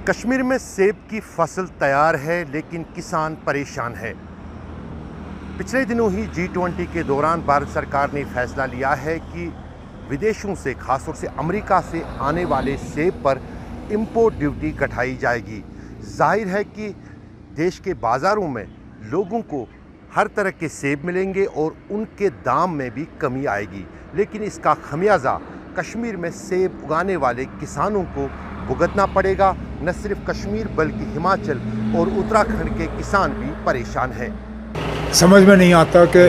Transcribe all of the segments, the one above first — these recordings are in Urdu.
کشمیر میں سیب کی فصل تیار ہے لیکن کسان پریشان ہے۔ پچھلے دنوں ہی G20 کے دوران بھارت سرکار نے فیصلہ لیا ہے کہ ودیشوں سے خاص طور سے امریکہ سے آنے والے سیب پر امپورٹ ڈیوٹی گھٹائی جائے گی۔ ظاہر ہے کہ دیش کے بازاروں میں لوگوں کو ہر طرح کے سیب ملیں گے اور ان کے دام میں بھی کمی آئے گی، لیکن اس کا خمیازہ کشمیر میں سیب اگانے والے کسانوں کو بھگتنا پڑے گا۔ نہ صرف کشمیر بلکہ ہماچل اور اتراکھنڈ کے کسان بھی پریشان ہیں۔ سمجھ میں نہیں آتا کہ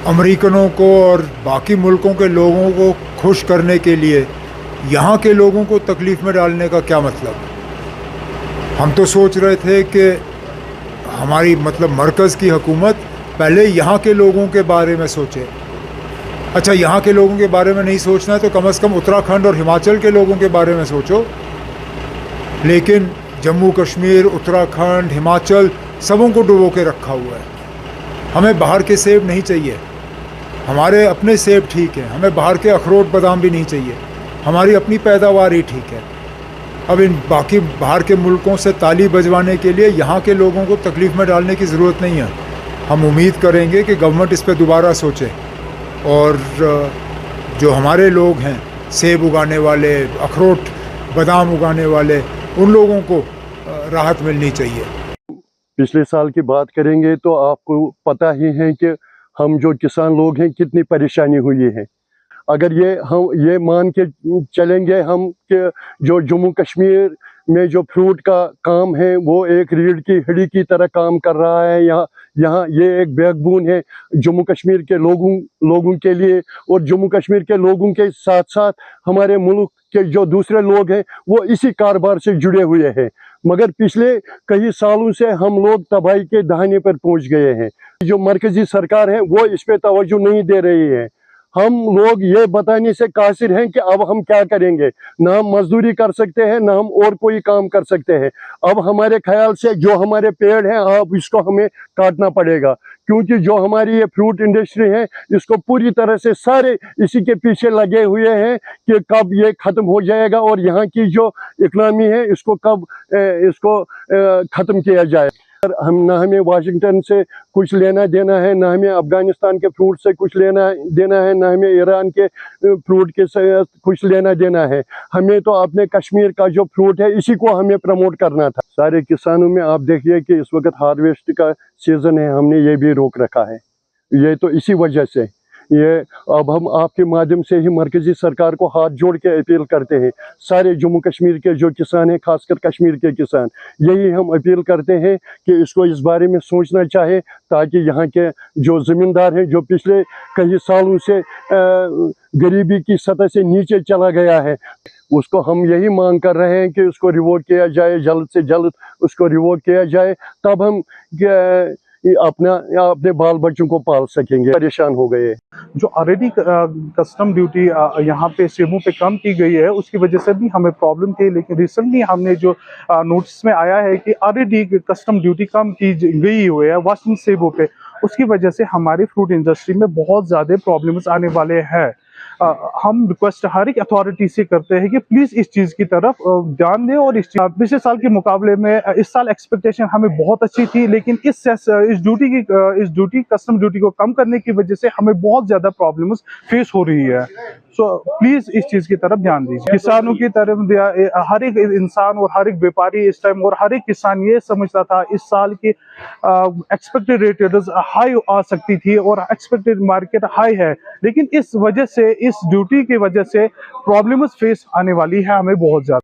امریکنوں کو اور باقی ملکوں کے لوگوں کو خوش کرنے کے لیے یہاں کے لوگوں کو تکلیف میں ڈالنے کا کیا مطلب۔ ہم تو سوچ رہے تھے کہ ہماری مرکز کی حکومت پہلے یہاں کے لوگوں کے بارے میں سوچے۔ اچھا، یہاں کے لوگوں کے بارے میں نہیں سوچنا ہے تو کم از کم اتراکھنڈ اور ہماچل کے لوگوں کے بارے میں سوچو۔ لیکن جموں کشمیر، اتراکھنڈ، ہماچل سبوں کو ڈبو کے رکھا ہوا ہے۔ ہمیں باہر کے سیب نہیں چاہیے، ہمارے اپنے سیب ٹھیک ہیں۔ ہمیں باہر کے اخروٹ بادام بھی نہیں چاہیے، ہماری اپنی پیداوار ہی ٹھیک ہے۔ اب ان باقی باہر کے ملکوں سے تالی بجوانے کے لیے یہاں کے لوگوں کو تکلیف میں ڈالنے کی ضرورت نہیں ہے۔ ہم امید کریں گے کہ گورنمنٹ اس پہ دوبارہ سوچے اور جو ہمارے لوگ ہیں سیب اگانے والے، اخروٹ بادام اگانے والے، ان لوگوں کو راحت ملنی چاہیے۔ پچھلے سال کی بات کریں گے تو آپ کو پتہ ہی ہے کہ ہم جو کسان لوگ ہیں کتنی پریشانی ہوئی ہے۔ اگر یہ مان کے چلیں گے ہم کہ جو جموں کشمیر میں جو فروٹ کا کام ہے وہ ایک ریڑھ کی ہڈی کی طرح کام کر رہا ہے، یہاں یہ ایک بیک بون ہے جموں کشمیر کے لوگوں کے لیے، اور جموں کشمیر کے لوگوں کے ساتھ ساتھ ہمارے ملک کے جو دوسرے لوگ ہیں وہ اسی کاروبار سے جڑے ہوئے ہیں۔ مگر پچھلے کئی سالوں سے ہم لوگ تباہی کے دہانے پر پہنچ گئے ہیں۔ جو مرکزی سرکار ہے وہ اس پہ توجہ نہیں دے رہی ہے۔ ہم لوگ یہ بتانے سے قاصر ہیں کہ اب ہم کیا کریں گے۔ نہ ہم مزدوری کر سکتے ہیں، نہ ہم اور کوئی کام کر سکتے ہیں۔ اب ہمارے خیال سے جو ہمارے پیڑ ہیں اب اس کو ہمیں کاٹنا پڑے گا، کیونکہ جو ہماری یہ فروٹ انڈسٹری ہے اس کو پوری طرح سے سارے اسی کے پیچھے لگے ہوئے ہیں کہ کب یہ ختم ہو جائے گا اور یہاں کی جو اکنامی ہے اس کو کب ختم کیا جائے۔ نہ ہمیں واشنگٹن سے کچھ لینا دینا ہے، نہ ہمیں افغانستان کے فروٹ سے کچھ لینا دینا ہے، نہ ہمیں ایران کے فروٹ کے سے کچھ لینا دینا ہے۔ ہمیں تو اپنے کشمیر کا جو فروٹ ہے اسی کو ہمیں پروموٹ کرنا تھا۔ سارے کسانوں میں آپ دیکھیے کہ اس وقت ہارویسٹ کا سیزن ہے، ہم نے یہ بھی روک رکھا ہے۔ یہ تو اسی وجہ سے اب ہم آپ کے مادھیم سے ہی مرکزی سرکار کو ہاتھ جوڑ کے اپیل کرتے ہیں، سارے جموں کشمیر کے جو کسان ہیں، خاص کر کشمیر کے کسان، یہی ہم اپیل کرتے ہیں کہ اس کو اس بارے میں سوچنا چاہے، تاکہ یہاں کے جو زمیندار ہیں جو پچھلے کئی سالوں سے غریبی کی سطح سے نیچے چلا گیا ہے، اس کو ہم یہی مانگ کر رہے ہیں کہ اس کو ریووک کیا جائے، جلد سے جلد اس کو ریووک کیا جائے، تب ہم اپنے بال بچوں کو پال سکیں گے۔ پریشان ہو گئے جو آلریڈی کسٹم ڈیوٹی یہاں پہ سیبوں پہ کم کی گئی ہے اس کی وجہ سے بھی ہمیں پرابلم تھی، لیکن ریسنٹلی ہم نے جو نوٹس میں آیا ہے کہ آلریڈی کسٹم ڈیوٹی کم کی گئی ہوئی ہے واسٹرن سیبوں پہ، اس کی وجہ سے ہماری فروٹ انڈسٹری میں بہت زیادہ پرابلمز آنے والے ہیں۔ ہم ریکویسٹ ہر ایک اتھارٹی سے کرتے ہیں کہ پلیز اس چیز کی طرف دھیان دیں، اور پچھلے سال کے مقابلے میں اس سال ایکسپیکٹیشن ہمیں بہت اچھی تھی، لیکن اس ڈیوٹی کسٹم ڈیوٹی کو کم کرنے کی وجہ سے ہمیں بہت زیادہ پرابلمز فیس ہو رہی ہے۔ سو پلیز اس چیز کی طرف دھیان دیجیے۔ کسانوں کی طرف ہر ایک انسان اور ہر ایک بیپاری اس ٹائم اور ہر ایک کسان یہ سمجھتا تھا اس سال کی ایکسپیکٹڈ ریٹز ہائی آ سکتی تھی اور ایکسپیکٹڈ مارکیٹ ہائی ہے، لیکن اس وجہ سے اس ڈیوٹی کی وجہ سے پرابلمز فیس آنے والی ہے ہمیں بہت زیادہ۔